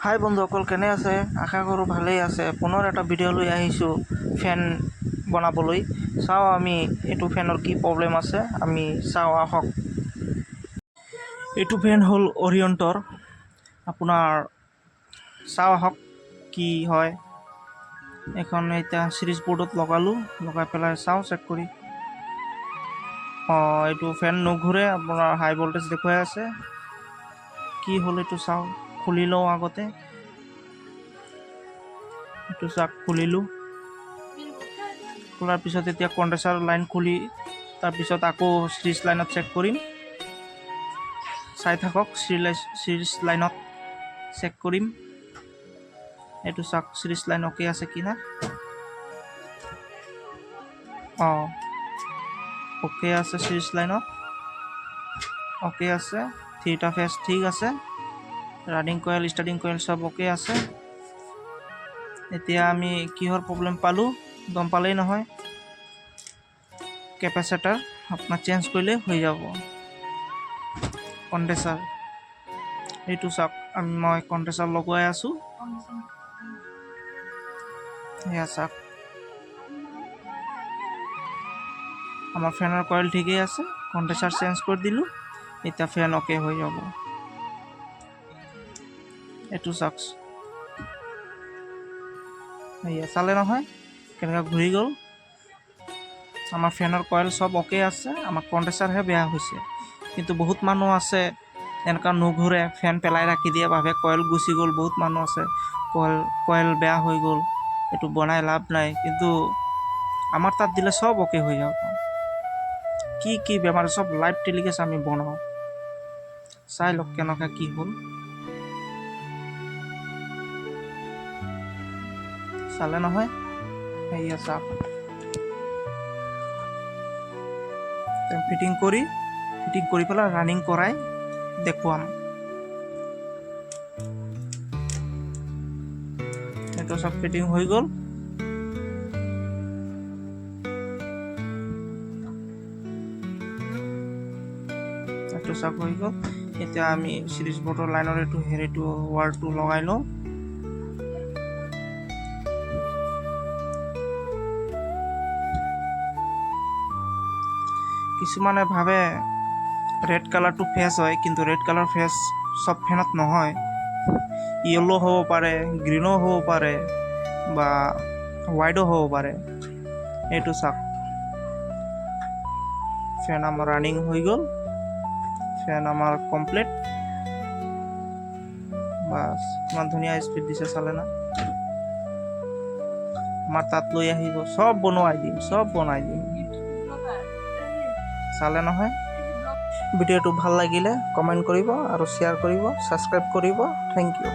হাই বন্ধুসকল, কেনে আছে? আশা কৰোঁ ভালেই আছে। পুনৰ এটা ভিডিঅ' লৈ আহিছোঁ ফেন বনাবলৈ। চাওঁ আমি এইটো ফেনৰ কি প্ৰব্লেম আছে, আমি চাওঁ আহক। এইটো ফেন হ'ল অৰিয়েণ্টৰ। আপোনাৰ চাওঁ আহক কি হয়। এখন এতিয়া চিৰিজ বৰ্ডত লগালোঁ, লগাই পেলাই চাওঁ চেক কৰি। এইটো ফেন নুঘূৰে, আপোনাৰ হাই ভল্টেজ দেখুৱাই আছে। কি হ'ল এইটো চাওঁ, খুলি লওঁ আগতে। এইটো চাওক, খুলিলোঁ। খোলাৰ পিছত এতিয়া কণ্ডেঞ্চাৰ লাইন খুলি তাৰপিছত আকৌ চিৰিজ লাইনত চেক কৰিম। চাই থাকক, চিৰিজ লাইনত চেক কৰিম। এইটো চাওক, চিৰিজ লাইন অ'কে আছে কি না। অ'কে আছে, চিৰিজ লাইনত অ'কে আছে। থ্ৰীটা ফেজ ঠিক আছে। ৰানিং কয়েল, ষ্টাৰ্টিং কয়েল চব অ'কে আছে। এতিয়া আমি কিহৰ প্ৰব্লেম পালোঁ গম পালেই নহয়। কেপাচিটাৰ আপোনাৰ চেঞ্জ কৰিলে হৈ যাব। কণ্ডেঞ্চাৰ এইটো চাওক, মই কণ্ডেঞ্চাৰ লগাই আছোঁ। এয়া চাওক, আমাৰ ফেনৰ কয়েল ঠিকেই আছে। কণ্ডেঞ্চাৰ চেঞ্জ কৰি দিলোঁ, এতিয়া ফেন অ'কে হৈ যাব। এইটো চাওক, এয়া চালে নহয় কেনেকৈ ঘূৰি গ'ল। আমাৰ ফেনৰ কয়েল চব অ'কে আছে, আমাৰ কণ্ডেঞ্চাৰহে বেয়া হৈছে। কিন্তু বহুত মানুহ আছে এনেকুৱা নুঘূৰে, ফেন পেলাই ৰাখি দিয়ে, ভাবে কয়েল গুচি গ'ল। বহুত মানুহ আছে কয়েল বেয়া হৈ গ'ল, এইটো বনাই লাভ নাই। কিন্তু আমাৰ তাত দিলে চব অ'কে হৈ যাব। কি বেমাৰ চব লাইভ টেলিকাষ্ট আমি বনাওঁ। চাই লওক কেনেকৈ কি হ'ল। চালে নহয়, সেয়া চাওক। ফিটিং কৰি পেলাই ৰানিং কৰাই দেখুৱাম। এইটো চব ফিটিং হৈ গ'ল। এইটো চব হৈ গ'ল। এতিয়া আমি চিৰিজ বৰ্ডৰ লাইনৰ এইটো ৱায়াৰটো লগাই লওঁ। কিছুমানে ভাবে ৰেড কালাৰটো ফেজ হয়, কিন্তু ৰেড কালাৰ ফেজ চব ফেনত নহয়। য়েল্ল' হ'ব পাৰে, গ্ৰীণো হ'ব পাৰে বা হোৱাইটো হ'ব পাৰে। এইটো চাওক, ফেন আমাৰ ৰানিং হৈ গ'ল। ফেন আমাৰ কমপ্লিট। বাছ, ইমান ধুনীয়া স্পীড দিছে, চালে না। আমাৰ তাত লৈ আহিব, চব বনাই দিম। চালে নহয়। ভিডিঅ'টো ভাল লাগিলে কমেণ্ট কৰিব আৰু শ্বেয়াৰ কৰিব, ছাবস্ক্ৰাইব কৰিব। Thank U.